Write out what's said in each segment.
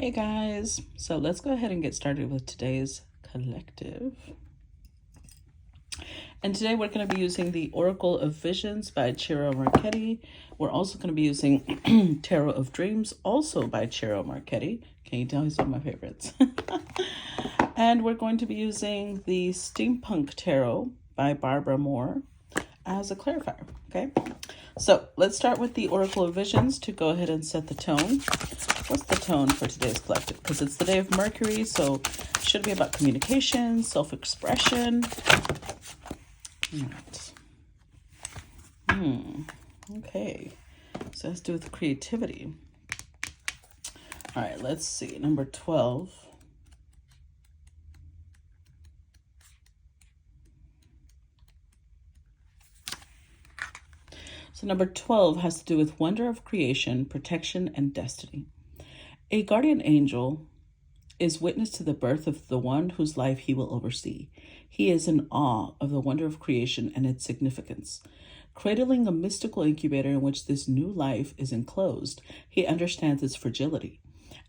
Hey guys, so let's go ahead and get started with today's collective. And today we're going to be using the Oracle of Visions by Ciro Marchetti. We're also going to be using Tarot of Dreams, also by Ciro Marchetti. Can you tell he's one of my favorites? And we're going to be using the Steampunk Tarot by Barbara Moore as a clarifier, okay? So let's start with the Oracle of Visions to go ahead and set the tone. What's the tone for today's collective? Because it's the day of Mercury, so it should be about communication, self-expression. Okay, so let's do with creativity. All right, let's see, number 12. So number 12 has to do with wonder of creation, protection, and destiny. A guardian angel is witness to the birth of the one whose life he will oversee. He is in awe of the wonder of creation and its significance. Cradling a mystical incubator in which this new life is enclosed, he understands its fragility.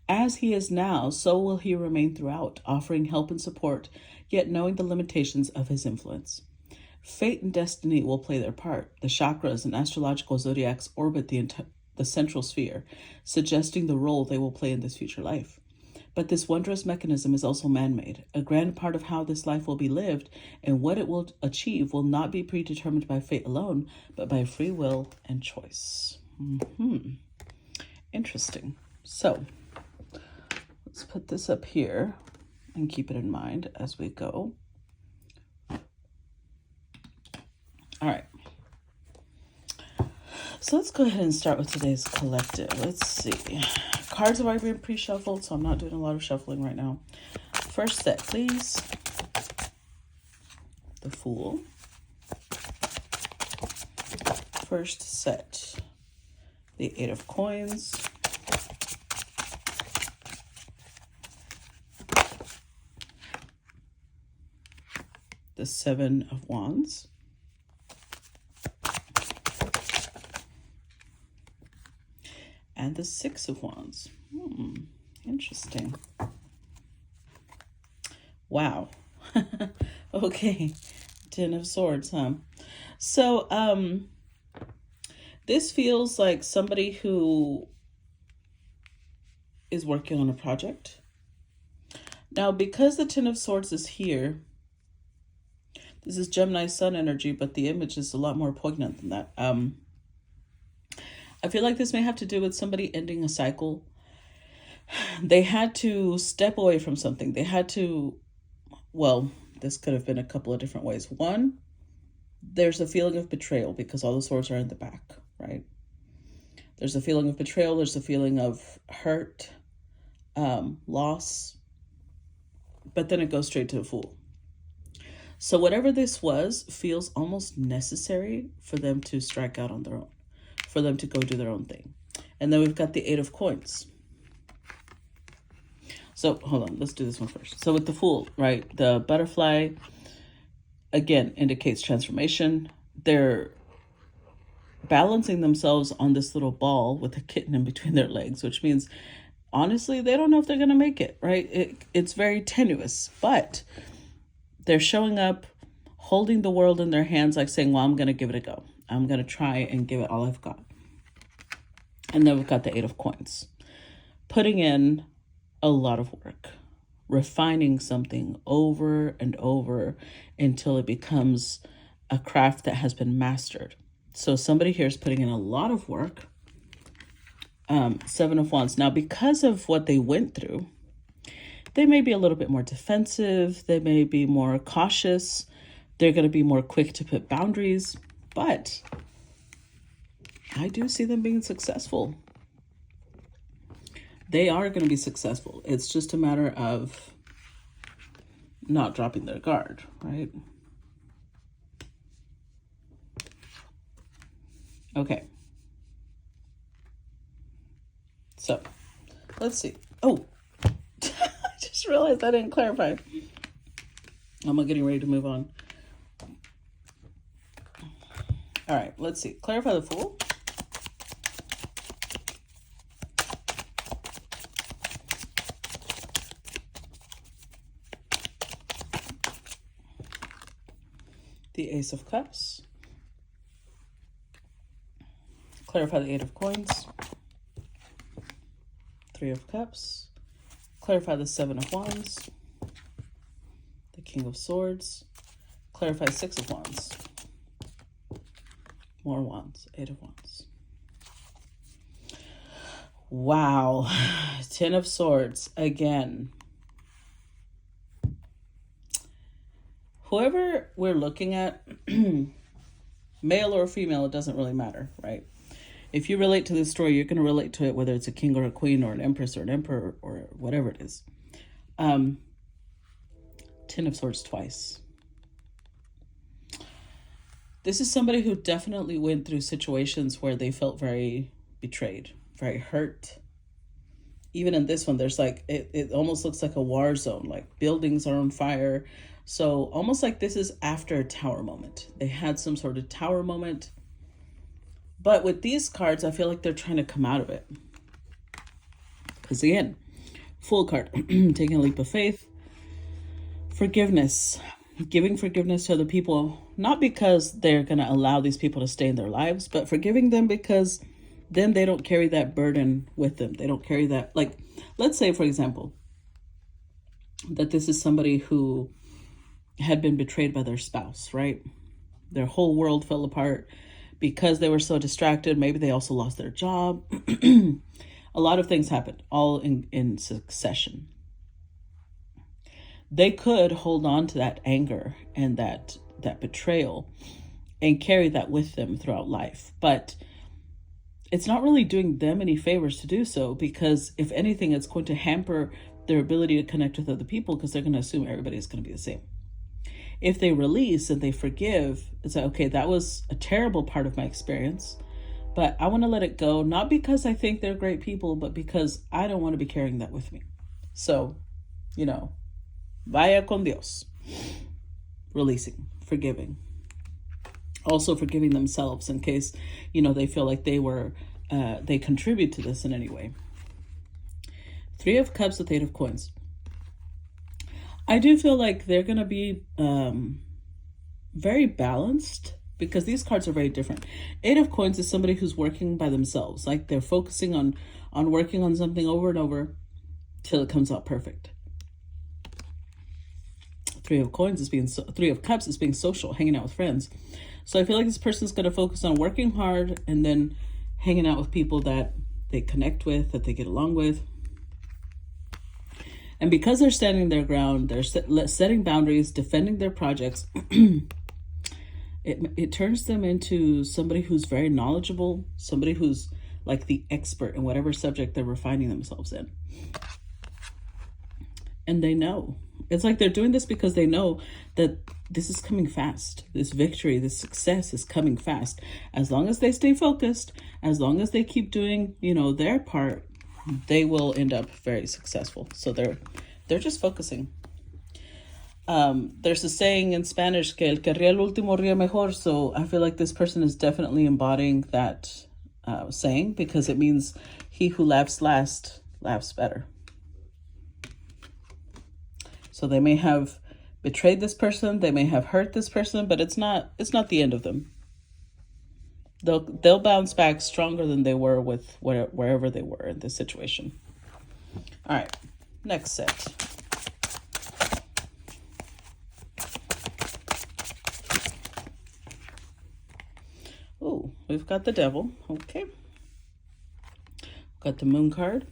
As he is now, so will he remain throughout, offering help and support, yet knowing the limitations of his influence. Fate and destiny will play their part. The chakras and astrological zodiacs orbit the central sphere, suggesting the role they will play in this future life. But this wondrous mechanism is also man-made. A grand part of how this life will be lived and what it will achieve will not be predetermined by fate alone, but by free will and choice. Interesting. So let's put this up here and keep it in mind as we go. All right. So let's go ahead and start with today's collective. Let's see. Cards have already been pre-shuffled, so I'm not doing a lot of shuffling right now. First set, please. The Fool. First set. The Eight of Coins. The Seven of Wands. And the Six of Wands. Interesting. Wow. Okay. Ten of Swords, huh? So, this feels like somebody who is working on a project. Now, because the Ten of Swords is here, this is Gemini Sun energy, but the image is a lot more poignant than that. I feel like this may have to do with somebody ending a cycle. They had to step away from something. They had to, well, this could have been a couple of different ways. One, there's a feeling of betrayal because all the swords are in the back, right? There's a feeling of betrayal. There's a feeling of hurt, loss, but then it goes straight to the Fool. So whatever this was feels almost necessary for them to strike out on their own, for them to go do their own thing. And then we've got the Eight of Coins. So hold on, let's do this one first. So with the Fool, right? The butterfly, again, indicates transformation. They're balancing themselves on this little ball with a kitten in between their legs, which means, honestly, they don't know if they're going to make it, right? It's very tenuous, but they're showing up, holding the world in their hands, like saying, well, I'm going to give it a go. I'm going to try and give it all I've got. And then we've got the Eight of Coins. Putting in a lot of work. Refining something over and over until it becomes a craft that has been mastered. So somebody here is putting in a lot of work. Seven of Wands. Now, because of what they went through, they may be a little bit more defensive. They may be more cautious. They're going to be more quick to put boundaries. But I do see them being successful. They are going to be successful. It's just a matter of not dropping their guard, right? Okay. So let's see. Oh, I just realized I didn't clarify. I'm getting ready to move on. All right, let's see. Clarify the Fool. The Ace of Cups. Clarify the Eight of Coins. Three of Cups. Clarify the Seven of Wands. The King of Swords. Clarify Six of Wands. More Wands. Eight of Wands. Wow. Ten of Swords again. Whoever we're looking at, male or female, it doesn't really matter, right? If you relate to this story, you're going to relate to it, whether it's a king or a queen or an empress or an emperor or whatever it is. Ten of Swords twice. This is somebody who definitely went through situations where they felt very betrayed, very hurt. Even in this one, there's like, it almost looks like a war zone, like buildings are on fire. So almost like this is after a tower moment. They had some sort of tower moment. But with these cards, I feel like they're trying to come out of it. Because again, Fool card, taking a leap of faith. Forgiveness, giving forgiveness to other people, not because they're going to allow these people to stay in their lives, but forgiving them because then they don't carry that burden with them. They don't carry that, like, let's say, for example, that this is somebody who had been betrayed by their spouse, right? Their whole world fell apart because they were so distracted. Maybe they also lost their job. A lot of things happened, all in succession. They could hold on to that anger and that betrayal and carry that with them throughout life. But it's not really doing them any favors to do so, because if anything, it's going to hamper their ability to connect with other people, because they're going to assume everybody's going to be the same. If they release and they forgive, it's like, okay, that was a terrible part of my experience, but I want to let it go, not because I think they're great people, but because I don't want to be carrying that with me. So, vaya con Dios. Releasing, forgiving. Also forgiving themselves in case, they feel like they contribute to this in any way. Three of Cups with Eight of Coins. I do feel like they're going to be very balanced, because these cards are very different. Eight of Coins is somebody who's working by themselves. Like they're focusing on working on something over and over till it comes out perfect. Three of Cups is being social, hanging out with friends. So I feel like this person's going to focus on working hard and then hanging out with people that they connect with, that they get along with. And because they're standing their ground, they're setting boundaries, defending their projects, it turns them into somebody who's very knowledgeable, somebody who's like the expert in whatever subject they're refining themselves in. And they know. It's like they're doing this because they know that this is coming fast. This victory, this success is coming fast. As long as they stay focused, as long as they keep doing, their part, they will end up very successful. So they're just focusing. There's a saying in Spanish, que el que ríe el último ríe mejor. So I feel like this person is definitely embodying that saying, because it means he who laughs last laughs better. So they may have betrayed this person, they may have hurt this person, but it's not the end of them. They'll bounce back stronger than they were with wherever they were in this situation. All right, next set. Oh, we've got the Devil. Okay. Got the Moon card.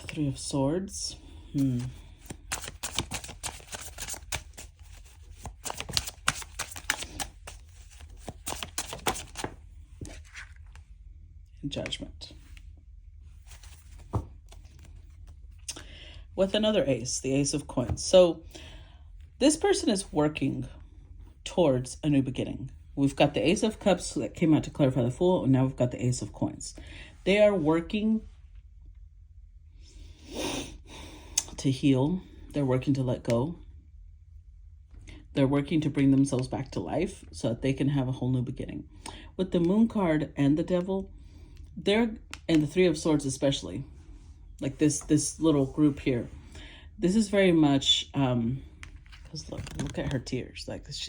Three of Swords. Judgment. With another ace, the Ace of Coins. So this person is working towards a new beginning. We've got the Ace of Cups that came out to clarify the Fool, and now we've got the Ace of Coins. They are working to heal. They're working to let go. They're working to bring themselves back to life so that they can have a whole new beginning. With the Moon card and the Devil, and the Three of Swords especially, like this little group here, This is very much, because look at her tears. Like this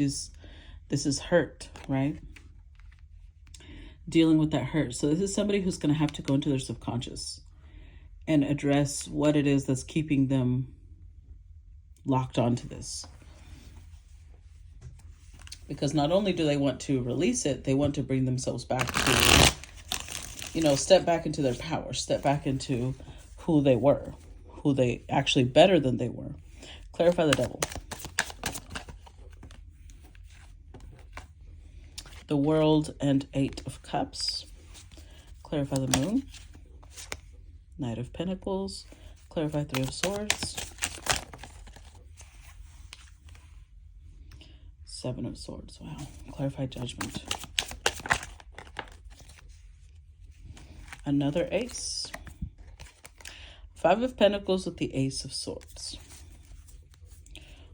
is hurt, right? Dealing with that hurt. So this is somebody who's going to have to go into their subconscious and address what it is that's keeping them locked onto this. Because not only do they want to release it, they want to bring themselves back to, you know, step back into their power, step back into who they were, who they actually better than they were. Clarify the devil. The World and 8 of Cups. Clarify the Moon. Knight of Pentacles. Clarify 3 of Swords. 7 of Swords. Wow. Clarify Judgment. Another Ace. 5 of Pentacles with the Ace of Swords.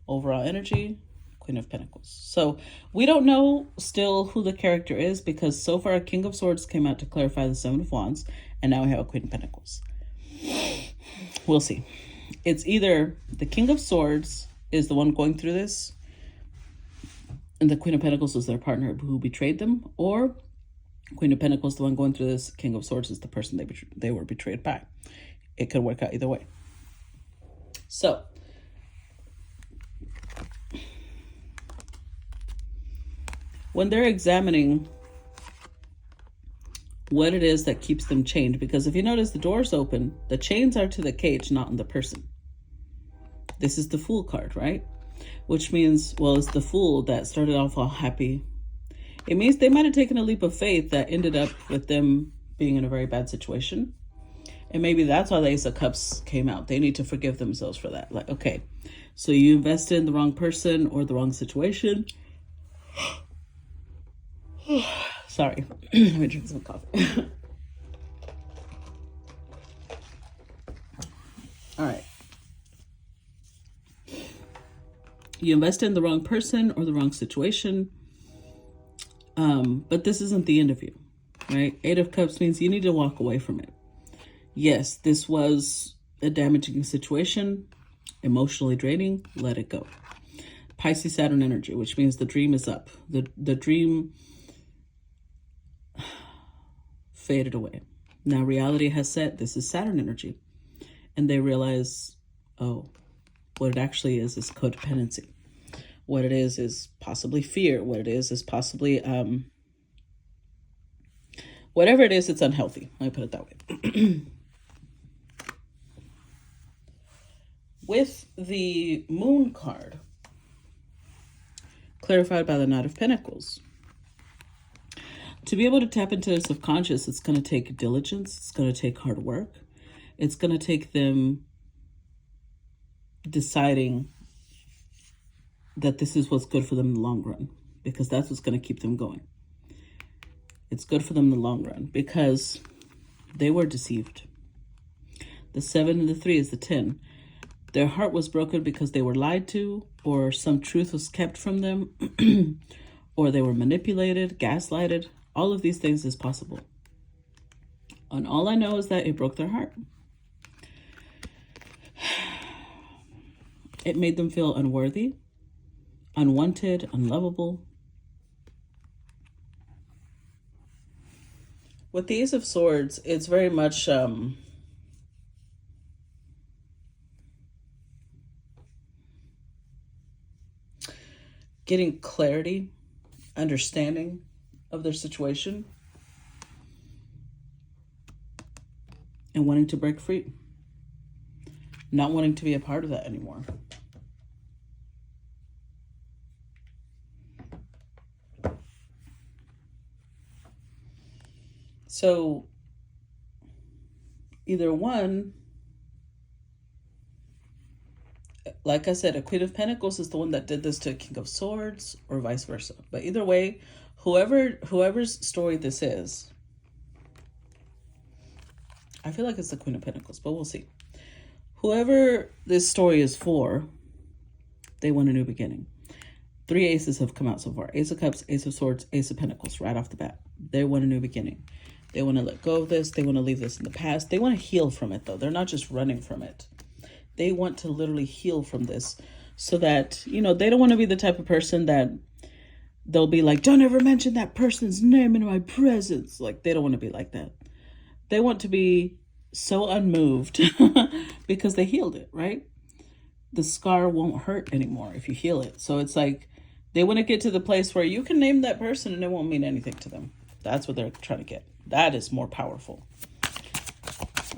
Overall energy. Queen of Pentacles. So we don't know still who the character is, because so far a King of Swords came out to clarify the 7 of Wands, and now we have a Queen of Pentacles. We'll see. It's either the King of Swords is the one going through this, and the Queen of Pentacles is their partner who betrayed them, or Queen of Pentacles, the one going through this, King of Swords is the person they were betrayed by. It could work out either way. So when they're examining what it is that keeps them chained, because if you notice the door's open, the chains are to the cage, not on the person. This is the Fool card, right? Which means, well, it's the Fool that started off all happy. It means they might have taken a leap of faith that ended up with them being in a very bad situation. And maybe that's why the Ace of Cups came out. They need to forgive themselves for that. Like, okay, so you invested in the wrong person or the wrong situation. Sorry, let me drink some coffee. All right. You invested in the wrong person or the wrong situation. But this isn't the end of you, right? 8 of Cups means you need to walk away from it. Yes, this was a damaging situation, emotionally draining. Let it go. Pisces Saturn energy, which means the dream is up. The dream faded away. Now reality has set. This is Saturn energy. And they realize, oh, what it actually is codependency. What it is possibly fear. What it is possibly, whatever it is, it's unhealthy. Let me put it that way. With the Moon card, clarified by the Knight of Pentacles, to be able to tap into the subconscious, it's going to take diligence. It's going to take hard work. It's going to take them deciding that this is what's good for them in the long run, because that's what's going to keep them going. It's good for them in the long run because they were deceived. The 7 and the 3 is the 10. Their heart was broken because they were lied to, or some truth was kept from them, or they were manipulated, gaslighted. All of these things is possible. And all I know is that it broke their heart. It made them feel unworthy, unwanted, unlovable. With the Ace of Swords, it's very much getting clarity, understanding of their situation, and wanting to break free. Not wanting to be a part of that anymore. So either one, like I said, a Queen of Pentacles is the one that did this to a King of Swords, or vice versa. But either way, whoever's story this is, I feel like it's the Queen of Pentacles, but we'll see. Whoever this story is for, they want a new beginning. 3 aces have come out so far. Ace of Cups, Ace of Swords, Ace of Pentacles, right off the bat. They want a new beginning. They want to let go of this. They want to leave this in the past. They want to heal from it, though. They're not just running from it. They want to literally heal from this so that, they don't want to be the type of person that they'll be like, don't ever mention that person's name in my presence. Like, they don't want to be like that. They want to be so unmoved because they healed it, right? The scar won't hurt anymore if you heal it. So it's like they want to get to the place where you can name that person and it won't mean anything to them. That's what they're trying to get. That is more powerful.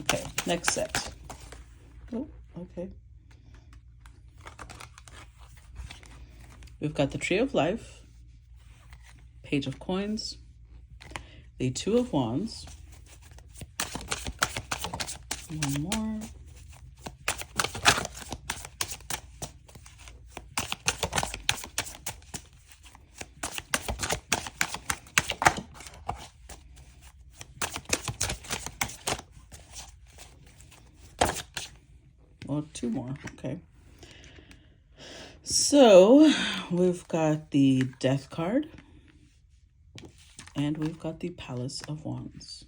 Okay, next set. Oh, okay. We've got the Tree of Life, Page of Coins, the Two of Wands, one more, well, two more. Okay. So we've got the Death card and we've got the Palace of Wands.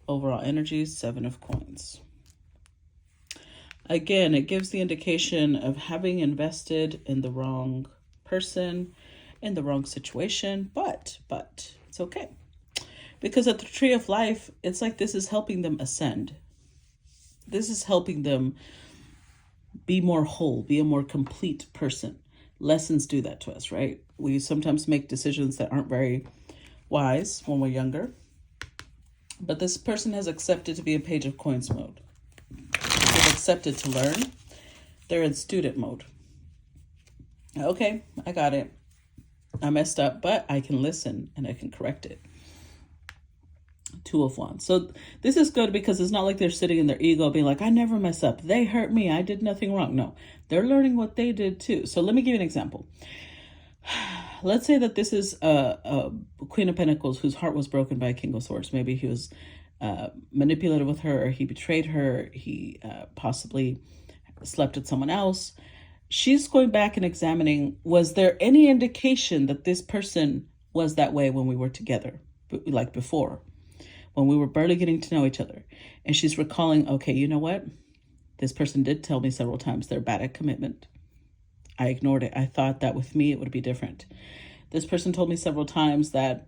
Overall energy, 7 of Coins. Again, it gives the indication of having invested in the wrong person, in the wrong situation, but it's okay. Because at the Tree of Life, it's like this is helping them ascend. This is helping them be more whole, be a more complete person. Lessons do that to us, right? We sometimes make decisions that aren't very wise when we're younger. But this person has accepted to be in Page of Coins mode. They've accepted to learn. They're in student mode. Okay, I got it. I messed up, but I can listen and I can correct it. Two of Wands. So this is good because it's not like they're sitting in their ego being like, I never mess up. They hurt me. I did nothing wrong. No, they're learning what they did too. So let me give you an example. Let's say that this is a Queen of Pentacles whose heart was broken by a King of Swords. Maybe he was manipulated with her, or he betrayed her. He possibly slept with someone else. She's going back and examining, was there any indication that this person was that way when we were together, like before, when we were barely getting to know each other? And she's recalling, okay, you know what? This person did tell me several times they're bad at commitment. I ignored it. I thought that with me, it would be different. This person told me several times that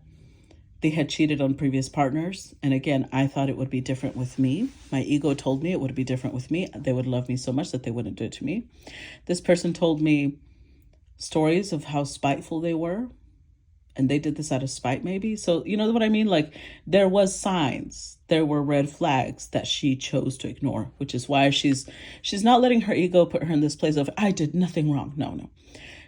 they had cheated on previous partners. And again, I thought it would be different with me. My ego told me it would be different with me. They would love me so much that they wouldn't do it to me. This person told me stories of how spiteful they were. And they did this out of spite, maybe. So, you know what I mean? Like, there was signs. There were red flags that she chose to ignore, which is why she's not letting her ego put her in this place of, I did nothing wrong. No.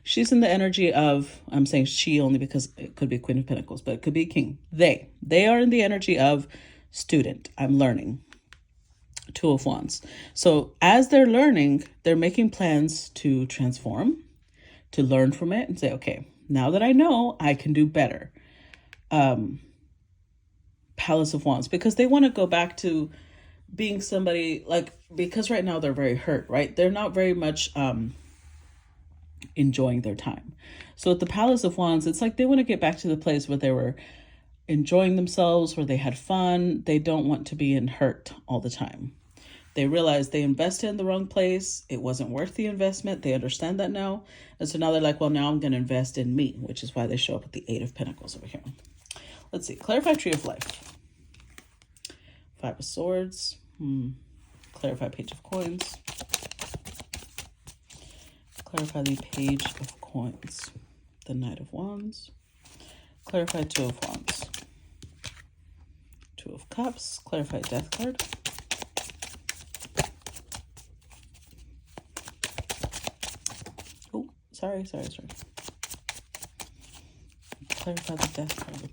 She's in the energy of, I'm saying she only because it could be Queen of Pentacles, but it could be King. They are in the energy of student. I'm learning. Two of Wands. So as they're learning, they're making plans to transform, to learn from it and say, okay, now that I know, I can do better. Palace of Wands, because they want to go back to being somebody like, because right now they're very hurt, right? They're not very much enjoying their time. So at the Palace of Wands, it's like they want to get back to the place where they were enjoying themselves, where they had fun. They don't want to be in hurt all the time. They realize they invested in the wrong place. It wasn't worth the investment. They understand that now. And so now they're like, well, now I'm going to invest in me, which is why they show up with the 8 of Pentacles over here. Let's see. Clarify Tree of Life. 5 of Swords. Clarify Page of Coins. Clarify the Page of Coins. The Knight of Wands. Clarify 2 of Wands. 2 of Cups. Clarify Death card. Sorry. Clarify the Death card.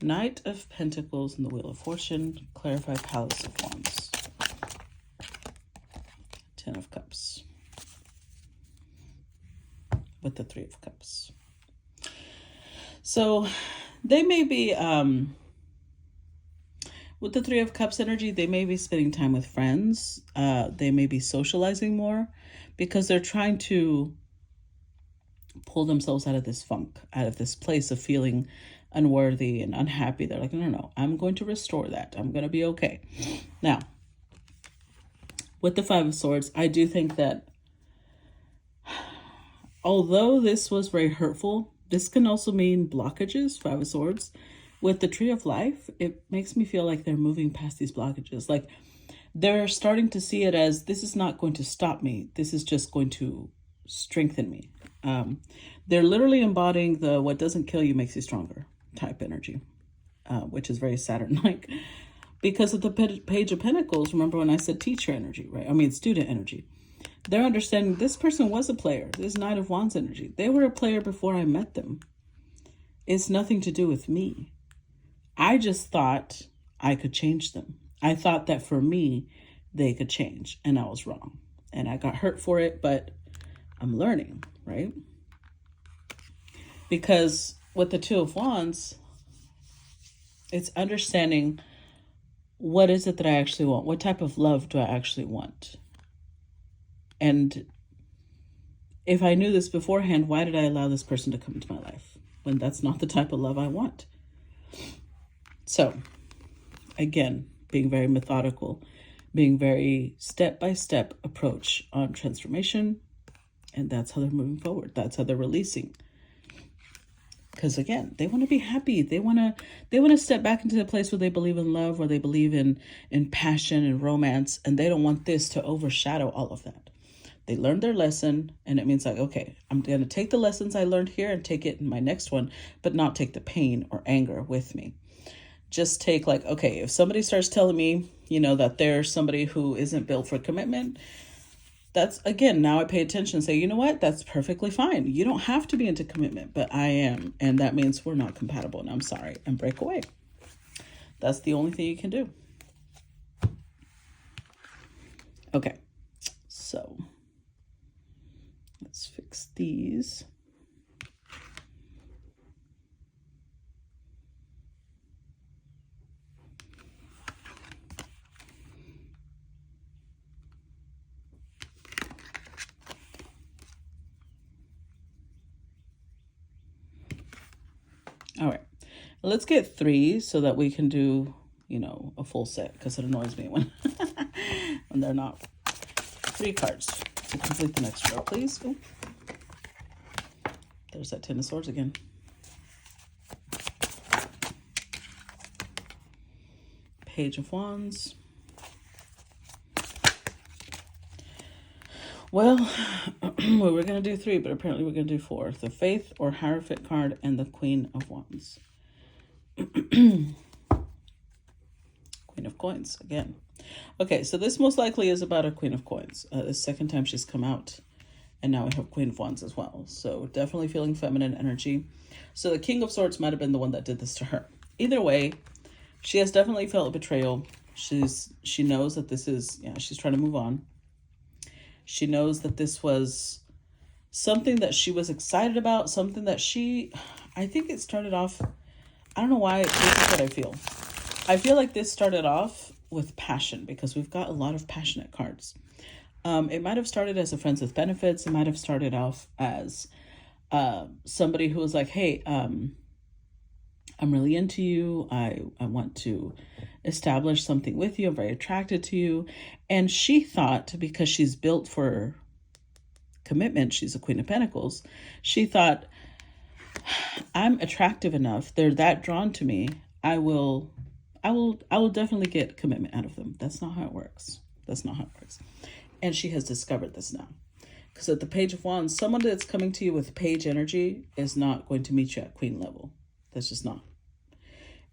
Knight of Pentacles and the Wheel of Fortune. Clarify Palace of Wands. 10 of Cups. With the 3 of Cups. So they may be, with the 3 of Cups energy, they may be spending time with friends. They may be socializing more, because they're trying to pull themselves out of this funk, out of this place of feeling unworthy and unhappy. They're like, no, I'm going to restore that. I'm going to be okay. Now, with the Five of Swords, I do think that although this was very hurtful, this can also mean blockages, Five of Swords. With the Tree of Life, it makes me feel like they're moving past these blockages. Like they're starting to see it as, this is not going to stop me. This is just going to strengthen me. They're literally embodying the what doesn't kill you makes you stronger type energy, which is very Saturn-like. Because of the Page of Pentacles, remember when I said teacher energy, right? I mean, student energy. They're understanding this person was a player. This Knight of Wands energy. They were a player before I met them. It's nothing to do with me. I just thought I could change them. I thought that for me, they could change, and I was wrong. And I got hurt for it, but I'm learning, right? Because with the Two of Wands, it's understanding what is it that I actually want? What type of love do I actually want? And if I knew this beforehand, why did I allow this person to come into my life when that's not the type of love I want? So, again, being very methodical, being very step-by-step approach on transformation. And that's how they're moving forward. That's how they're releasing. Because again, they want to be happy. They want to step back into the place where they believe in love, where they believe in passion and romance. And they don't want this to overshadow all of that. They learned their lesson, and it means like, okay, I'm going to take the lessons I learned here and take it in my next one, but not take the pain or anger with me. Just take like, okay, if somebody starts telling me, that they're somebody who isn't built for commitment, that's, again, now I pay attention and say, you know what, that's perfectly fine. You don't have to be into commitment, but I am. And that means we're not compatible, and I'm sorry, and break away. That's the only thing you can do. Okay, so let's fix these. All right, let's get 3 so that we can do, a full set, because it annoys me when, when they're not. 3 cards to complete the next row, please. Ooh. There's that 10 of Swords again. Page of Wands. Well, we were going to do 3, but apparently we're going to do 4. The Faith or Hierophant card and the Queen of Wands. Queen of Coins again. Okay, so this most likely is about a Queen of Coins. The second time she's come out. And now we have Queen of Wands as well. So definitely feeling feminine energy. So the King of Swords might have been the one that did this to her. Either way, she has definitely felt betrayal. She knows that this is, she's trying to move on. She knows that this was something that she was excited about, something that I think it started off, I don't know why, this is what I feel. I feel like this started off with passion, because we've got a lot of passionate cards. It might have started as a friends with benefits. It might have started off as somebody who was like, hey, I'm really into you. I want to establish something with you. I'm very attracted to you. And she thought, because she's built for commitment, she's a Queen of Pentacles. She thought, I'm attractive enough. They're that drawn to me. I will definitely get commitment out of them. That's not how it works. That's not how it works. And she has discovered this now. Because at the Page of Wands, someone that's coming to you with page energy is not going to meet you at queen level. That's just not.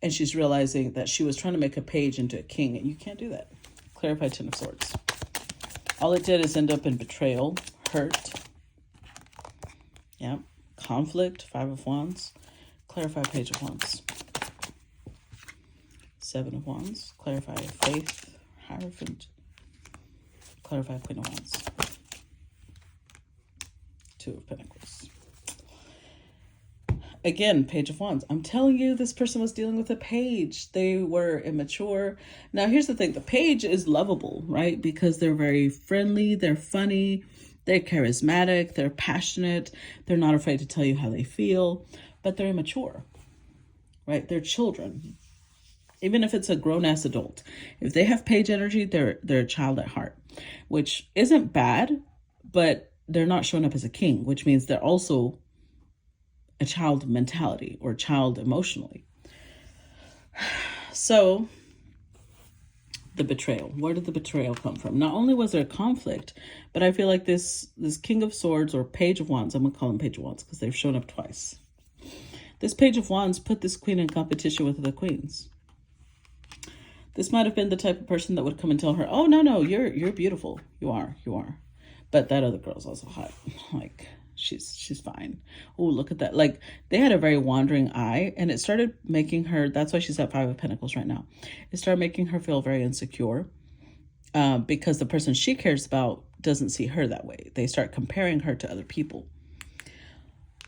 And she's realizing that she was trying to make a page into a king, and you can't do that. Clarify 10 of Swords. All it did is end up in betrayal, hurt, conflict, 5 of Wands. Clarify Page of Wands. 7 of Wands. Clarify Faith, Hierophant. Clarify Queen of Wands. 2 of Pentacles. Again, Page of Wands. I'm telling you, this person was dealing with a page. They were immature. Now, here's the thing. The page is lovable, right? Because they're very friendly. They're funny. They're charismatic. They're passionate. They're not afraid to tell you how they feel. But they're immature. right? They're children. Even if it's a grown-ass adult. If they have page energy, they're a child at heart, which isn't bad, but they're not showing up as a king, which means they're also a child mentality or child emotionally. So the betrayal. Where did the betrayal come from? Not only was there a conflict, but I feel like this King of Swords or Page of Wands, I'm going to call him Page of Wands because they've shown up twice. This Page of Wands put this queen in competition with the queens. This might have been the type of person that would come and tell her, oh, no, you're beautiful. You are. But that other girl's also hot. Like, she's fine. Oh, look at that. Like, they had a very wandering eye, and it started making her, that's why she's at 5 of Pentacles right now. It started making her feel very insecure because the person she cares about doesn't see her that way. They start comparing her to other people.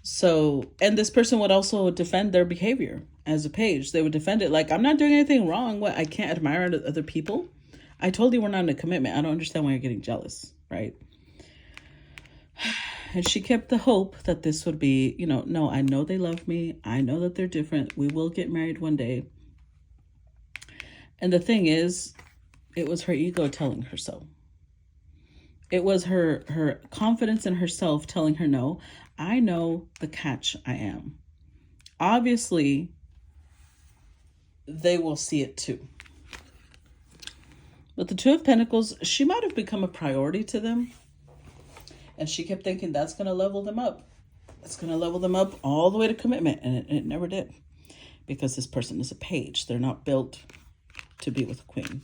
So, and this person would also defend their behavior as a page. They would defend it like, I'm not doing anything wrong. What, I can't admire other people? I told you we're not in a commitment. I don't understand why you're getting jealous, right? And she kept the hope that this would be, no, I know they love me. I know that they're different. We will get married one day. And the thing is, it was her ego telling her so. It was her confidence in herself telling her, no, I know the catch I am. Obviously, they will see it too. But the 2 of Pentacles, she might have become a priority to them. And she kept thinking that's going to level them up. It's going to level them up all the way to commitment. And it never did. Because this person is a page. They're not built to be with a queen.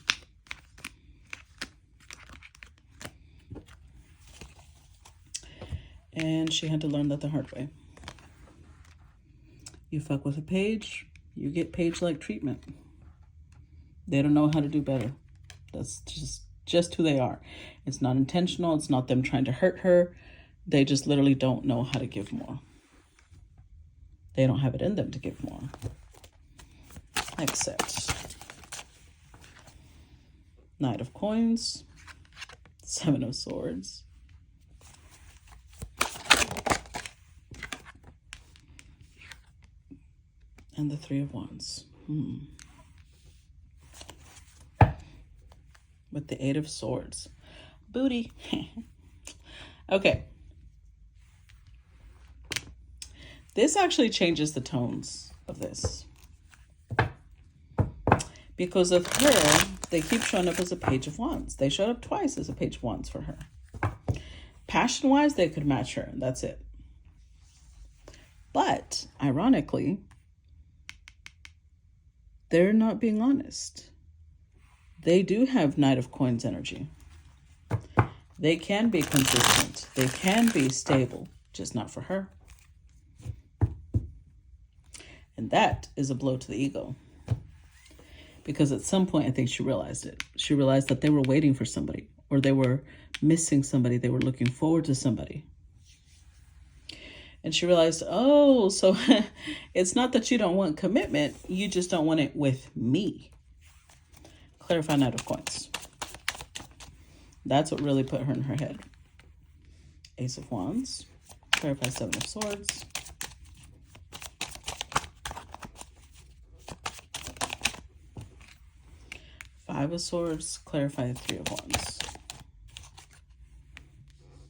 And she had to learn that the hard way. You fuck with a page, you get page-like treatment. They don't know how to do better. That's just who they are. It's not intentional. It's not them trying to hurt her. They just literally don't know how to give more. They don't have it in them to give more. Except Knight of Coins, 7 of Swords, and the 3 of Wands. With the 8 of Swords. Booty. Okay. This actually changes the tones of this. Because of her, they keep showing up as a Page of Wands. They showed up twice as a Page of Wands for her. Passion-wise, they could match her. That's it. But, ironically, they're not being honest. They do have Knight of Coins energy. They can be consistent. They can be stable, just not for her. And that is a blow to the ego. Because at some point, I think she realized it. She realized that they were waiting for somebody, or they were missing somebody. They were looking forward to somebody. And she realized, oh, so it's not that you don't want commitment. You just don't want it with me. Clarify Knight of Coins. That's what really put her in her head. Ace of Wands. Clarify 7 of Swords. Five of Swords. Clarify 3 of Wands.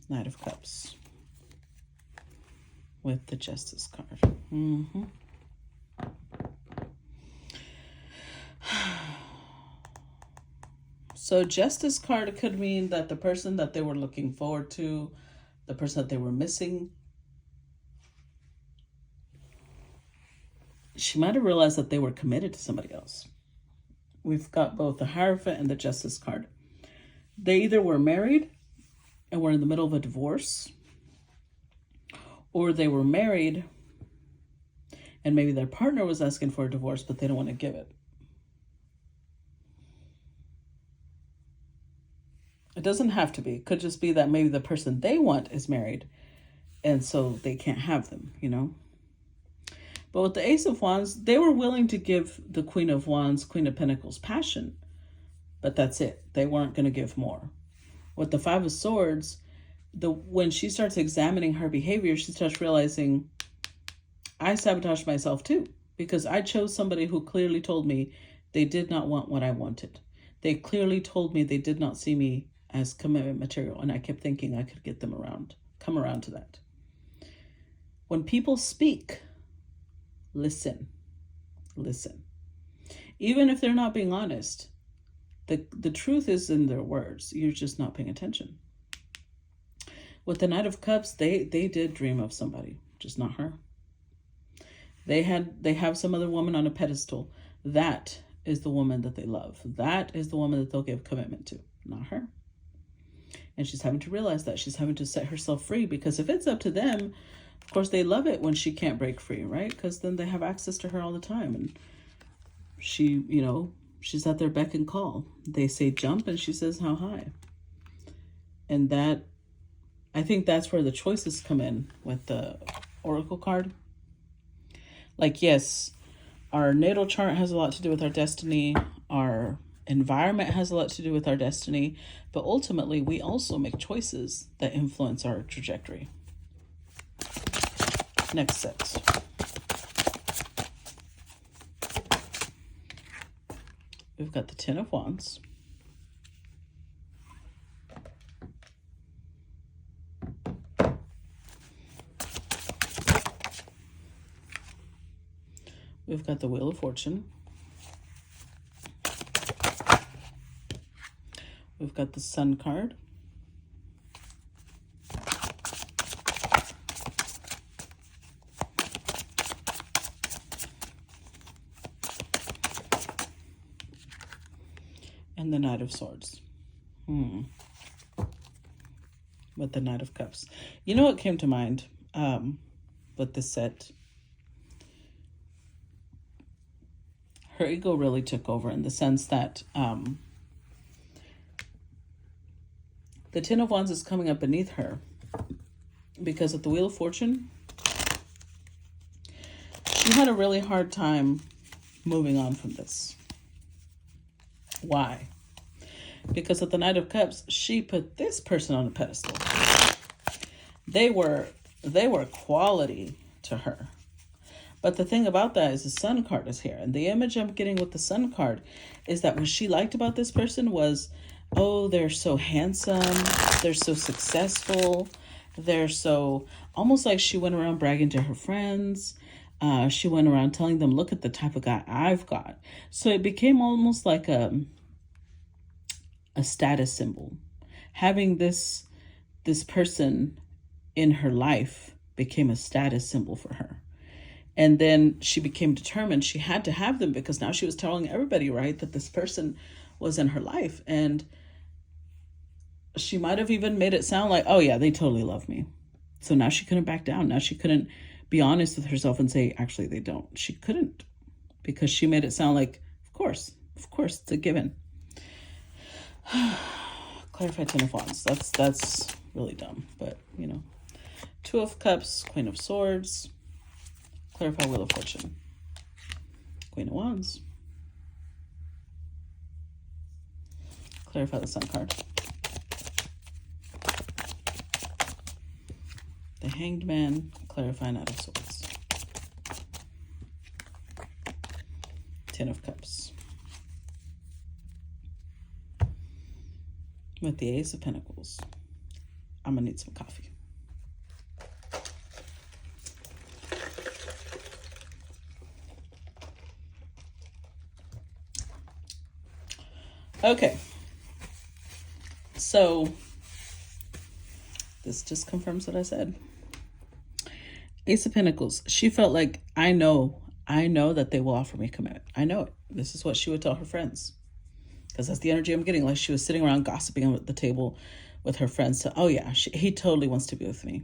Knight of Cups. With the Justice card. So Justice card could mean that the person that they were looking forward to, the person that they were missing, she might have realized that they were committed to somebody else. We've got both the Hierophant and the Justice card. They either were married and were in the middle of a divorce, or they were married and maybe their partner was asking for a divorce, but they don't want to give it. It doesn't have to be. It could just be that maybe the person they want is married, and so they can't have them, But with the Ace of Wands, they were willing to give the Queen of Wands, Queen of Pentacles passion, but that's it. They weren't going to give more. With the 5 of Swords, when she starts examining her behavior, she starts realizing, I sabotaged myself too. because I chose somebody who clearly told me they did not want what I wanted. They clearly told me they did not see me as commitment material, and I kept thinking I could get them come around to that. When people speak, listen. Even if they're not being honest, the truth is in their words. You're just not paying attention. With the Knight of Cups, they did dream of somebody, just not her. They have some other woman on a pedestal. That is the woman that they love. That is the woman that they'll give commitment to, not her. And she's having to realize that. She's having to set herself free, because if it's up to them, of course, they love it when she can't break free, right? Because then they have access to her all the time. And she, she's at their beck and call. They say jump and she says how high. And that, I think that's where the choices come in with the Oracle card. Like, yes, our natal chart has a lot to do with our destiny. Our environment has a lot to do with our destiny. But ultimately, we also make choices that influence our trajectory. Next set. We've got the Ten of Wands. We've got the Wheel of Fortune. We've got the Sun card. And the Knight of Swords. With the Knight of Cups. You know what came to mind with this set? Her ego really took over, in the sense that the Ten of Wands is coming up beneath her because of the Wheel of Fortune. She had a really hard time moving on from this. Why? Because of the Knight of Cups, she put this person on a pedestal. They were quality to her. But the thing about that is the Sun card is here. And the image I'm getting with the Sun card is that what she liked about this person was, oh, they're so handsome. They're so successful. They're so, almost like she went around bragging to her friends. She went around telling them, look at the type of guy I've got. So it became almost like a status symbol. Having this person in her life became a status symbol for her. And then she became determined she had to have them, because now she was telling everybody, right, that this person was in her life. And she might have even made it sound like, oh yeah, they totally love me. So now she couldn't back down. Now she couldn't be honest with herself and say, actually, they don't. She couldn't, because she made it sound like, of course, it's a given. Clarify Ten of Wands. That's really dumb, but Two of Cups, Queen of Swords. Clarify Wheel of Fortune. Queen of Wands. Clarify the Sun card. The Hanged Man. Clarify Knight of Swords. Ten of Cups. With the Ace of Pentacles. I'm gonna need some coffee. Okay, so this just confirms what I said. Ace of Pentacles. She felt like, I know that they will offer me commitment. I know it. This is what she would tell her friends, because that's the energy I'm getting. Like she was sitting around gossiping at the table with her friends. So, oh yeah, he totally wants to be with me.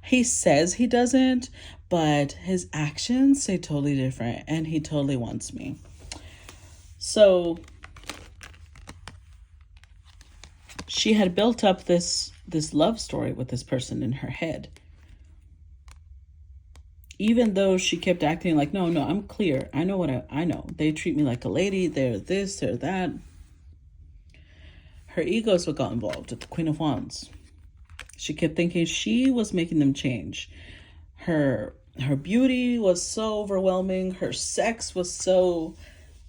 He says he doesn't, but his actions say totally different, and he totally wants me. So she had built up this love story with this person in her head. Even though she kept acting like, no, I'm clear. I know what I know. They treat me like a lady. They're this, they're that. Her ego is what got involved at the Queen of Wands. She kept thinking she was making them change. Her Her beauty was so overwhelming. Her sex was so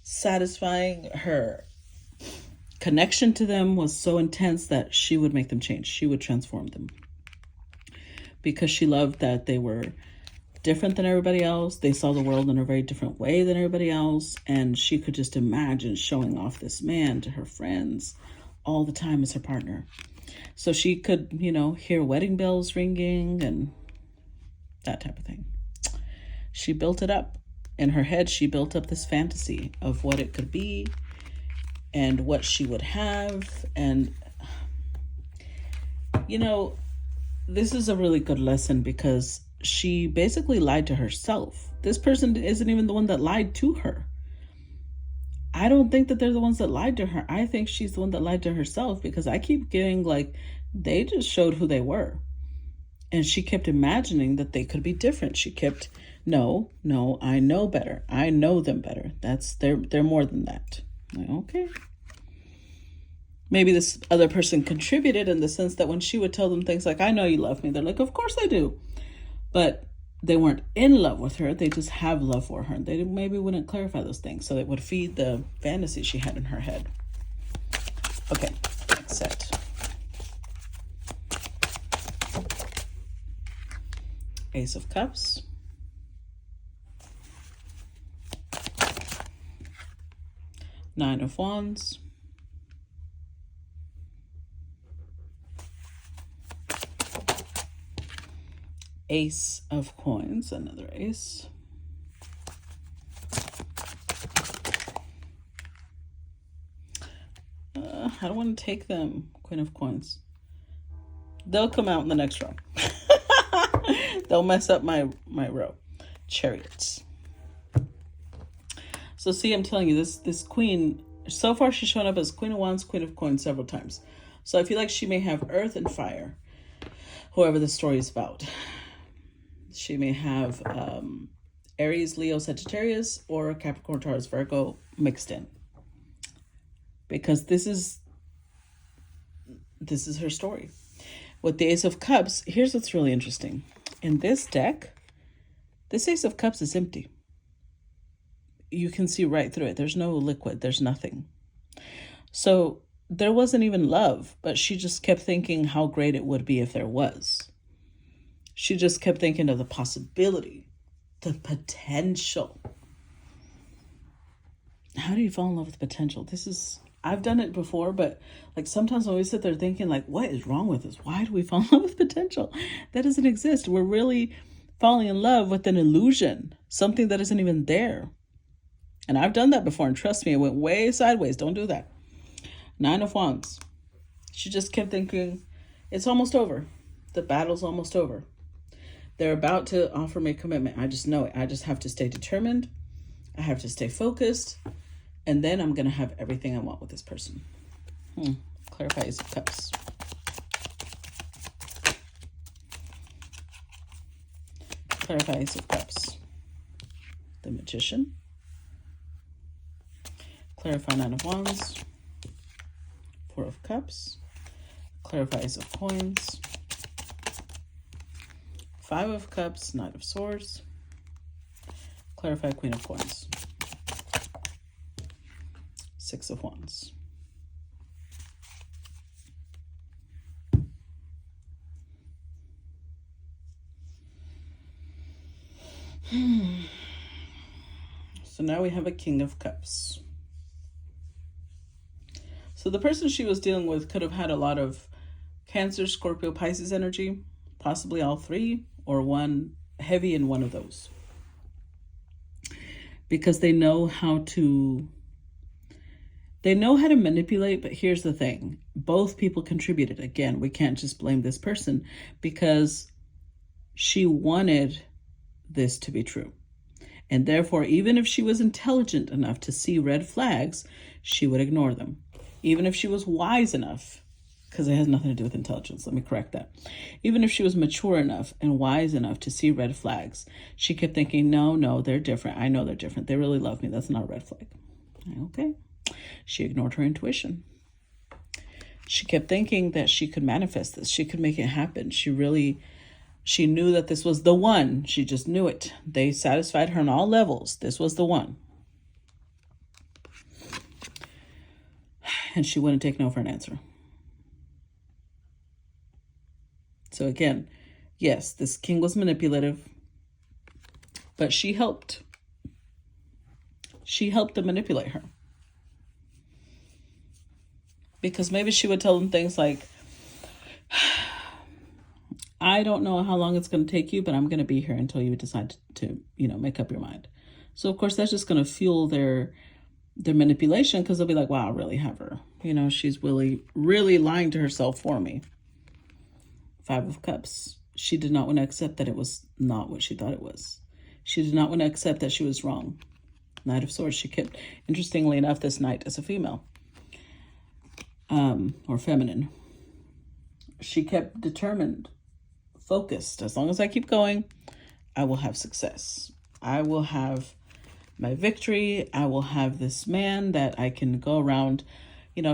satisfying. Her connection to them was so intense that she would make them change. She would transform them because she loved that they were different than everybody else. They saw the world in a very different way than everybody else. And she could just imagine showing off this man to her friends all the time as her partner. So she could, hear wedding bells ringing and that type of thing. She built it up. In her head, she built up this fantasy of what it could be and what she would have. And, this is a really good lesson because she basically lied to herself. This person isn't even the one that lied to her. I don't think that they're the ones that lied to her. I think she's the one that lied to herself because I keep getting they just showed who they were. And she kept imagining that they could be different. She kept, no, I know better. I know them better. They're more than that. Okay. Maybe this other person contributed in the sense that when she would tell them things like, I know you love me, they're like, of course I do. But they weren't in love with her. They just have love for her. They maybe wouldn't clarify those things. So it would feed the fantasy she had in her head. Okay, next set. Ace of Cups. Nine of Wands. Ace of Coins, another ace. I don't want to take them. Queen of Coins. They'll come out in the next row. They'll mess up my row. Chariots. So see, I'm telling you, this queen, so far she's shown up as Queen of Wands, Queen of Coins several times. So I feel like she may have earth and fire, whoever the story is about. She may have Aries, Leo, Sagittarius, or Capricorn, Taurus, Virgo mixed in. Because this is her story. With the Ace of Cups, here's what's really interesting. In this deck, this Ace of Cups is empty. You can see right through it. There's no liquid. There's nothing. So there wasn't even love, but she just kept thinking how great it would be if there was. She just kept thinking of the possibility, the potential. How do you fall in love with potential? I've done it before, but sometimes when we sit there thinking what is wrong with us? Why do we fall in love with potential? That doesn't exist. We're really falling in love with an illusion, something that isn't even there. And I've done that before, and trust me, it went way sideways. Don't do that. Nine of Wands. She just kept thinking, it's almost over. The battle's almost over. They're about to offer me commitment. I just know it. I just have to stay determined. I have to stay focused. And then I'm going to have everything I want with this person. Clarify Ace of Cups. Clarify Ace of Cups. The Magician. Clarify Nine of Wands. Four of Cups. Clarify Ace of Coins. Five of Cups. Knight of Swords. Clarify Queen of Coins. Six of Wands. So now we have a King of Cups. So the person she was dealing with could have had a lot of Cancer, Scorpio, Pisces energy, possibly all three, or one heavy in one of those. Because they know how to manipulate, but here's the thing. Both people contributed. Again, we can't just blame this person because she wanted this to be true. And therefore, even if she was intelligent enough to see red flags, she would ignore them. Even if she was wise enough, because it has nothing to do with intelligence, let me correct that. Even if she was mature enough and wise enough to see red flags, she kept thinking, no, they're different. I know they're different. They really love me. That's not a red flag. Okay. She ignored her intuition. She kept thinking that she could manifest this. She could make it happen. She really She knew that this was the one. She just knew it. They satisfied her on all levels. This was the one. And she wouldn't take no for an answer. So again, yes, this king was manipulative, but she helped. She helped to manipulate her. Because maybe she would tell them things like, I don't know how long it's going to take you, but I'm going to be here until you decide to make up your mind. So of course that's just going to fuel their manipulation, because they'll be like, wow, I really have her. She's really lying to herself for me. 5 of Cups. She did not want to accept that it was not what she thought it was. She did not want to accept that she was wrong. Knight of Swords. She kept, interestingly enough, this knight is a female. Or feminine. She kept determined, focused. As long as I keep going, I will have success. I will have my victory. I will have this man that I can go around,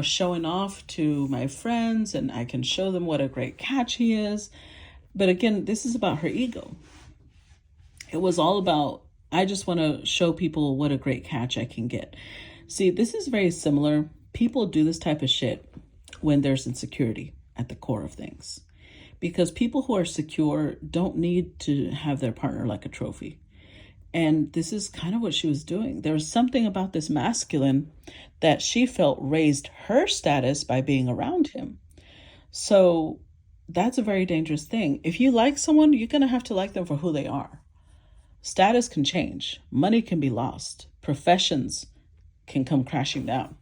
showing off to my friends, and I can show them what a great catch he is. But again, this is about her ego. It was all about, I just want to show people what a great catch I can get. See, this is very similar. People do this type of shit when there's insecurity at the core of things. Because people who are secure don't need to have their partner like a trophy. And this is kind of what she was doing. There was something about this masculine that she felt raised her status by being around him. So that's a very dangerous thing. If you like someone, you're going to have to like them for who they are. Status can change. Money can be lost. Professions can come crashing down.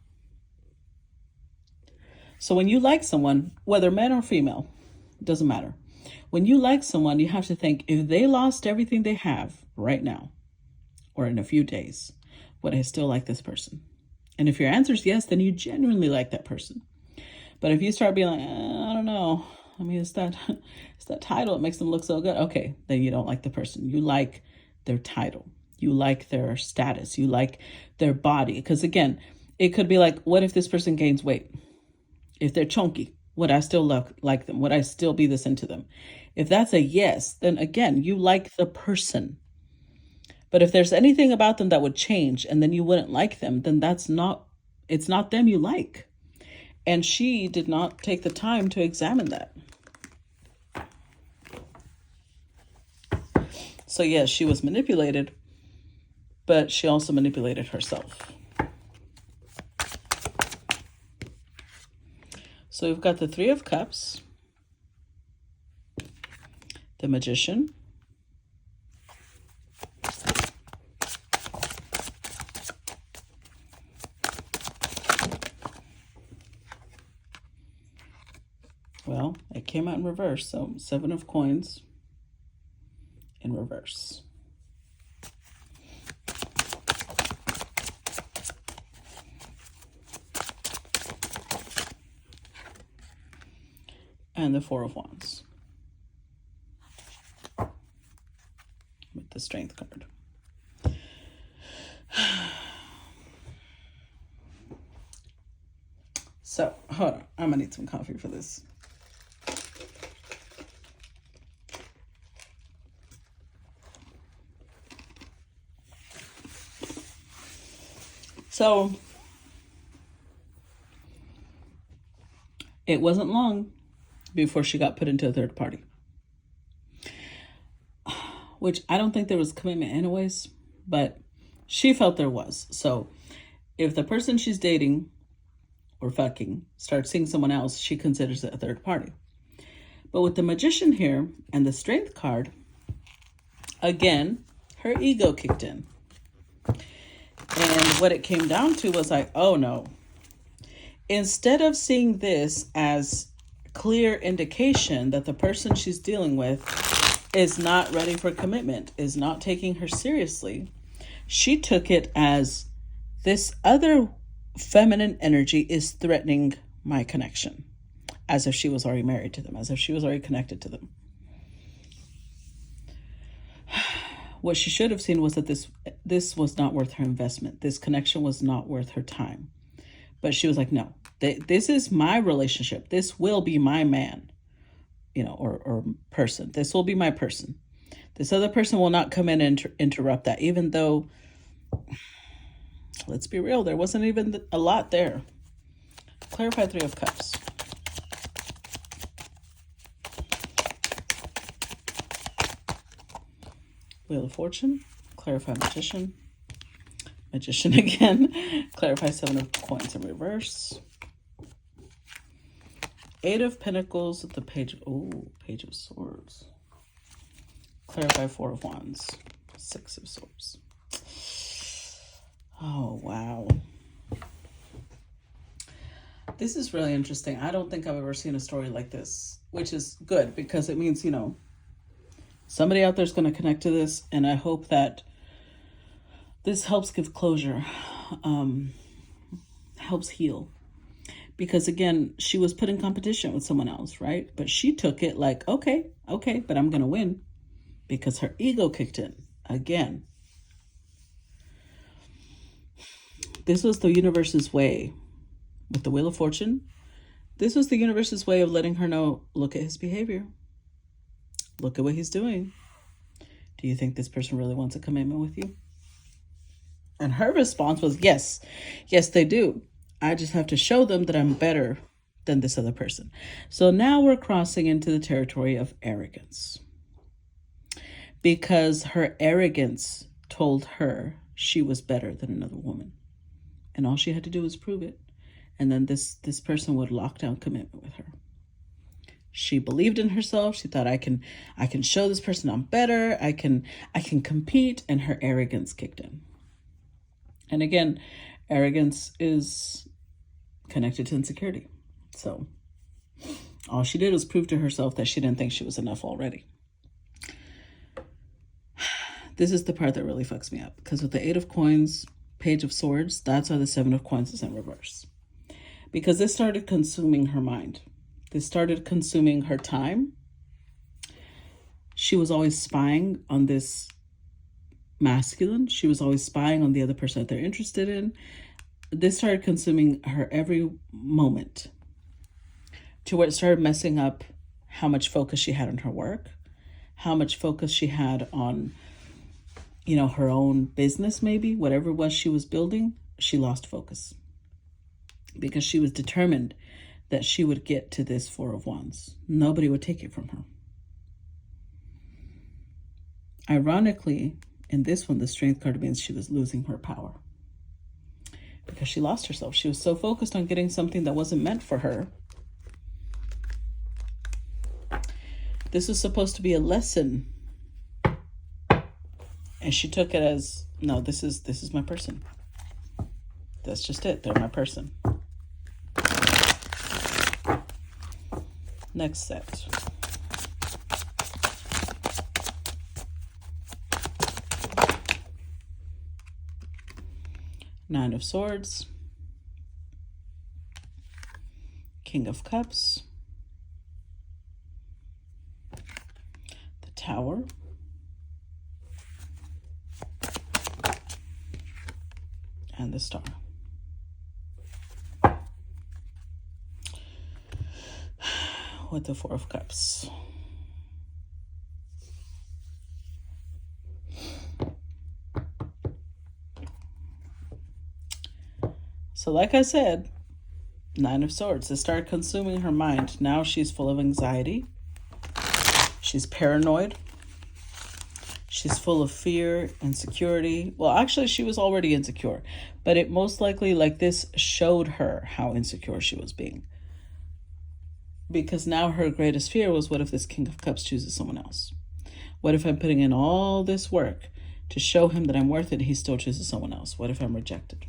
So when you like someone, whether man or female, it doesn't matter. When you like someone, you have to think, if they lost everything they have right now, or in a few days, would I still like this person? And if your answer is yes, then you genuinely like that person. But if you start being like, I don't know, I mean, it's that title, it makes them look so good. Okay, then you don't like the person. You like their title. You like their status. You like their body. Because again, it could be like, what if this person gains weight? If they're chunky, would I still like them? Would I still be this into them? If that's a yes, then again, you like the person. But if there's anything about them that would change and then you wouldn't like them, then it's not them you like. And she did not take the time to examine that. So yes, she was manipulated, but she also manipulated herself. So we've got the 3 of Cups, the Magician, well, it came out in reverse, so 7 of Coins in reverse. And the 4 of Wands with the Strength card. So, hold on. I'm gonna need some coffee for this. So, it wasn't long before she got put into a third party. Which I don't think there was commitment anyways, but she felt there was. So if the person she's dating or fucking starts seeing someone else, she considers it a third party. But with the Magician here and the Strength card, again, her ego kicked in. And what it came down to was like, oh no. Instead of seeing this as clear indication that the person she's dealing with is not ready for commitment, is not taking her seriously, she took it as this other feminine energy is threatening my connection, as if she was already married to them, as if she was already connected to them. What she should have seen was that this was not worth her investment. This connection was not worth her time. But she was like, no, this is my relationship. This will be my man. or person. This will be my person. This other person will not come in and interrupt that, even though, let's be real, there wasn't even a lot there. Clarify Three of Cups. Wheel of Fortune. Clarify Magician. Magician again. Clarify Seven of Coins in reverse. Eight of Pentacles with the Page of Swords. Clarify Four of Wands. Six of Swords. Oh, wow. This is really interesting. I don't think I've ever seen a story like this, which is good because it means, somebody out there is going to connect to this. And I hope that this helps give closure, helps heal. Because again, she was put in competition with someone else, right? But she took it like, okay, but I'm going to win because her ego kicked in again. This was the universe's way with the Wheel of Fortune. This was the universe's way of letting her know, look at his behavior. Look at what he's doing. Do you think this person really wants a commitment with you? And her response was, yes, they do. I just have to show them that I'm better than this other person. So now we're crossing into the territory of arrogance. Because her arrogance told her she was better than another woman. And all she had to do was prove it. And then this person would lock down commitment with her. She believed in herself. She thought, I can show this person I'm better. I can compete. And her arrogance kicked in. And again, arrogance is connected to insecurity. So all she did was prove to herself that she didn't think she was enough already. This is the part that really fucks me up. Because with the Eight of Coins, Page of Swords, that's why the Seven of Coins is in reverse. Because this started consuming her mind. This started consuming her time. She was always spying on this masculine. She was always spying on the other person that they're interested in. This started consuming her every moment to where it started messing up how much focus she had on her work, how much focus she had on, her own business, maybe, whatever it was she was building. She lost focus because she was determined that she would get to this Four of Wands. Nobody would take it from her. Ironically, in this one, the Strength card means she was losing her power because she lost herself. She was so focused on getting something that wasn't meant for her. This was supposed to be a lesson. And she took it as, no, this is my person. That's just it. They're my person. Next set. Nine of Swords. King of Cups. The Tower. And the Star. With the Four of Cups. So like I said, Nine of Swords. It started consuming her mind. Now she's full of anxiety. She's paranoid. She's full of fear, insecurity. Well, actually, she was already insecure. But it most likely, like this, showed her how insecure she was being. Because now her greatest fear was, what if this King of Cups chooses someone else? What if I'm putting in all this work to show him that I'm worth it and he still chooses someone else? What if I'm rejected?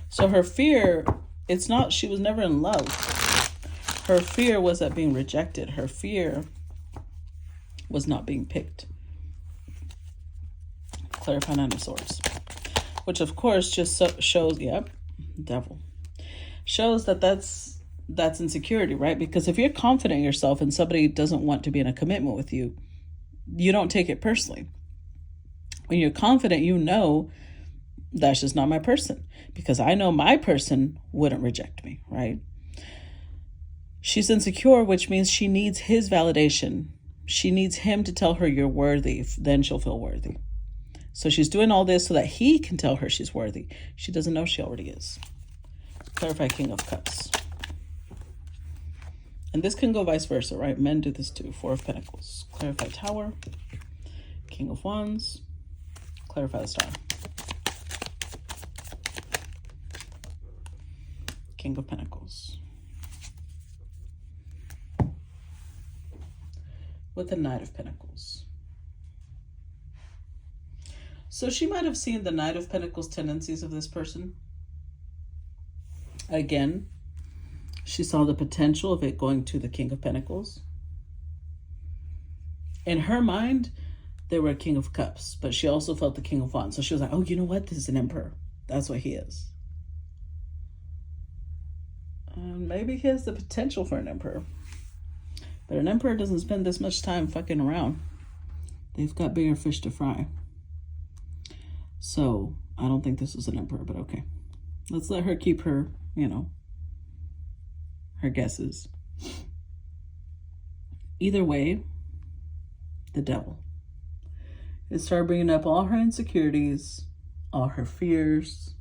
So her fear, it's not, she was never in love. Her fear was at being rejected. Her fear was not being picked. Clarify Nine of Swords. Which of course just shows, devil. Shows that that's insecurity, right? Because if you're confident in yourself and somebody doesn't want to be in a commitment with you, you don't take it personally. When you're confident, you know that's just not my person, because I know my person wouldn't reject me, right? She's insecure, which means she needs his validation. She needs him to tell her you're worthy, then she'll feel worthy. So she's doing all this so that he can tell her she's worthy. She doesn't know she already is. Clarify King of Cups. And this can go vice versa, right? Men do this too. Four of Pentacles. Clarify Tower. King of Wands. Clarify the Star. King of Pentacles. With the Knight of Pentacles. So she might have seen the Knight of Pentacles tendencies of this person. Again, she saw the potential of it going to the King of Pentacles. In her mind, they were a King of Cups, but she also felt the King of Wands. So she was like, oh, you know what? This is an Emperor. That's what he is. Maybe he has the potential for an Emperor. But an Emperor doesn't spend this much time fucking around. They've got bigger fish to fry. So I don't think this is an Emperor, but okay. Let's let her keep her, her guesses. Either way, the Devil. It started bringing up all her insecurities, all her fears.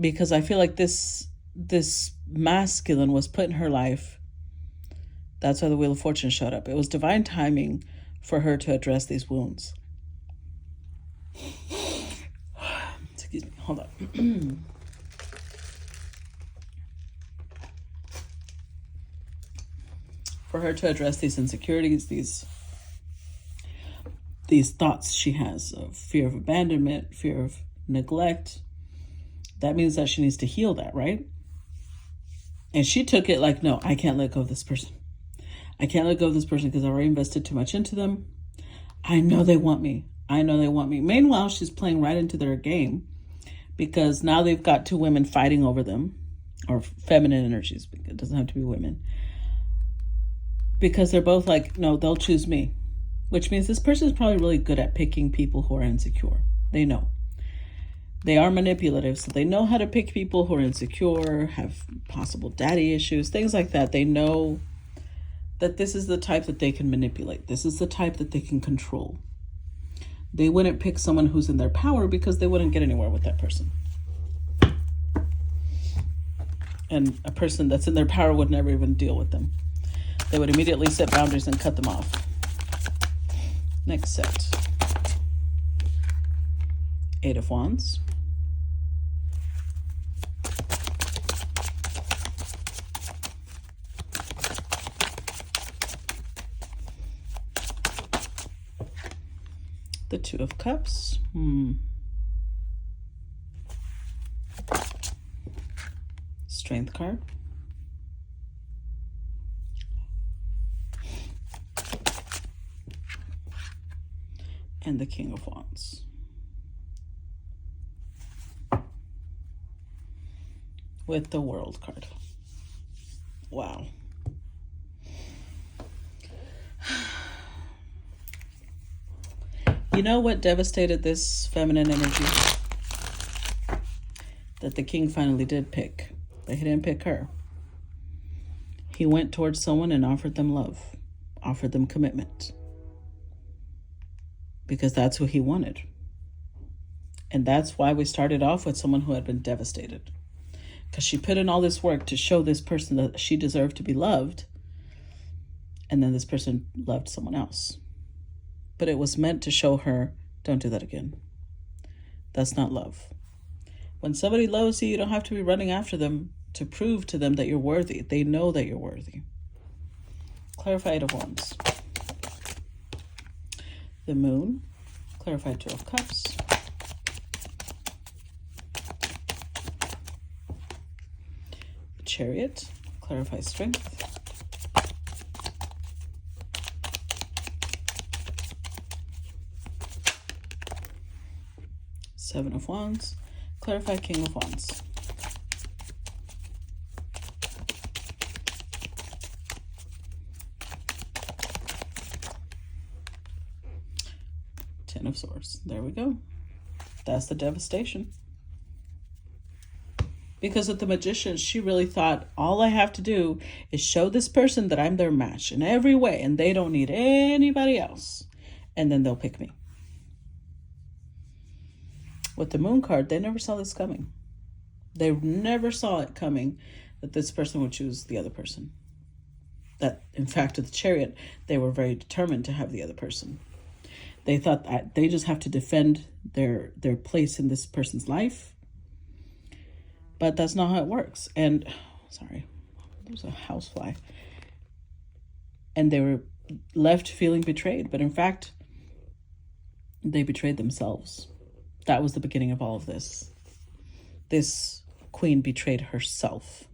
Because I feel like this masculine was put in her life. That's why the Wheel of Fortune showed up. It was divine timing for her to address these wounds. Excuse me, hold on. For her to address these insecurities, these thoughts she has of fear of abandonment, fear of neglect. That means that she needs to heal that, right? And she took it like, no, I can't let go of this person. I can't let go of this person because I already invested too much into them. I know they want me. I know they want me. Meanwhile, she's playing right into their game because now they've got two women fighting over them, or feminine energies. It doesn't have to be women. Because they're both like, no, they'll choose me. Which means this person is probably really good at picking people who are insecure. They know. They are manipulative, so they know how to pick people who are insecure, have possible daddy issues, things like that. They know that this is the type that they can manipulate. This is the type that they can control. They wouldn't pick someone who's in their power because they wouldn't get anywhere with that person. And a person that's in their power would never even deal with them. They would immediately set boundaries and cut them off. Next set. Eight of Wands. The Two of Cups. Strength card. And the King of Wands. With the World card. Wow. You know what devastated this feminine energy? That the king finally did pick. But he didn't pick her. He went towards someone and offered them love. Offered them commitment. Because that's who he wanted. And that's why we started off with someone who had been devastated. Because she put in all this work to show this person that she deserved to be loved. And then this person loved someone else. But it was meant to show her, don't do that again. That's not love. When somebody loves you, you don't have to be running after them to prove to them that you're worthy. They know that you're worthy. Clarify Eight of Wands. The Moon. Clarify Two of Cups. The Chariot. Clarify Strength. Seven of Wands. Clarify King of Wands. Ten of Swords. There we go. That's the devastation. Because with the magician, she really thought, all I have to do is show this person that I'm their match in every way and they don't need anybody else. And then they'll pick me. With the moon card, they never saw this coming. They never saw it coming that this person would choose the other person. That, in fact, with the chariot, they were very determined to have the other person. They thought that they just have to defend their place in this person's life. But that's not how it works. And, sorry, there's a housefly. And they were left feeling betrayed. But in fact, they betrayed themselves. That was the beginning of all of this. This queen betrayed herself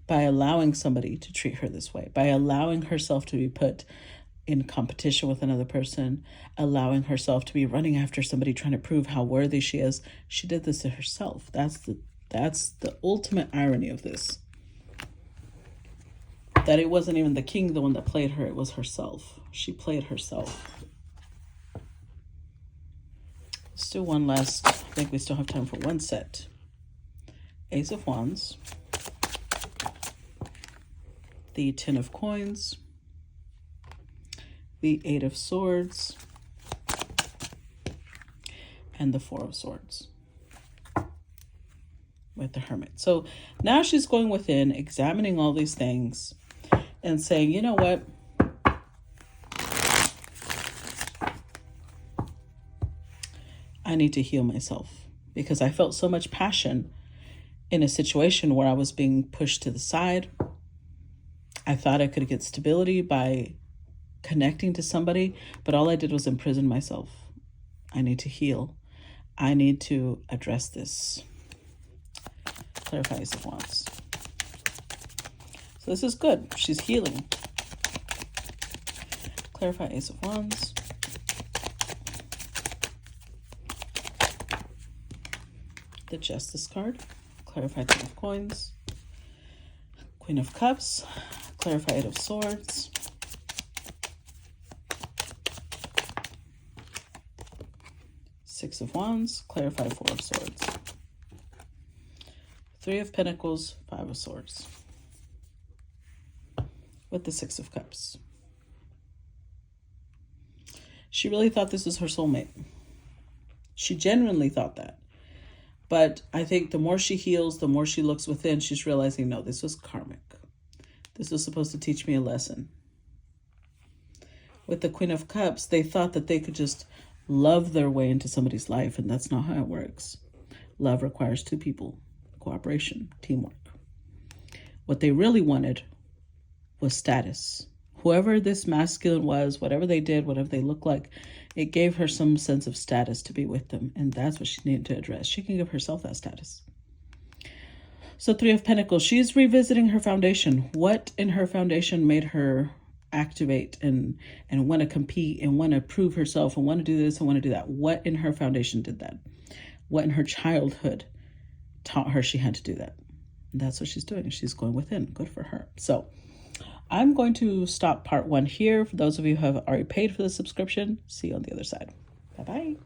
by allowing somebody to treat her this way, by allowing herself to be put in competition with another person, allowing herself to be running after somebody trying to prove how worthy she is. She did this to herself. That's the ultimate irony of this. That it wasn't even the king, the one that played her, it was herself. She played herself. Let's do one last. I think we still have time for one set. Ace of Wands. The 10 of Coins. The 8 of Swords. And the 4 of Swords. With the Hermit. So now she's going within, examining all these things and saying, you know what? I need to heal myself because I felt so much passion in a situation where I was being pushed to the side. I thought I could get stability by connecting to somebody, but all I did was imprison myself. I need to heal. I need to address this. Clarify Ace of Wands. So this is good. She's healing. Clarify Ace of Wands. The Justice card. Clarify 10 of Coins. Queen of Cups. Clarify 8 of Swords. Six of Wands. Clarify 4 of Swords. 3 of Pentacles, 5 of Swords. With the 6 of Cups. She really thought this was her soulmate. She genuinely thought that. But I think the more she heals, the more she looks within, she's realizing, no, this was karmic. This was supposed to teach me a lesson. With the Queen of Cups, they thought that they could just love their way into somebody's life, and that's not how it works. Love requires two people. Cooperation, teamwork. What they really wanted was status. Whoever this masculine was, whatever they did, whatever they looked like, it gave her some sense of status to be with them. And that's what she needed to address. She can give herself that status. So 3 of Pentacles, she's revisiting her foundation. What in her foundation made her activate and want to compete and want to prove herself and want to do this and want to do that? What in her foundation did that? What in her childhood taught her she had to do that? And that's what she's doing. She's going within. Good for her. So I'm going to stop part 1 here. For those of you who have already paid for the subscription, see you on the other side. Bye-bye.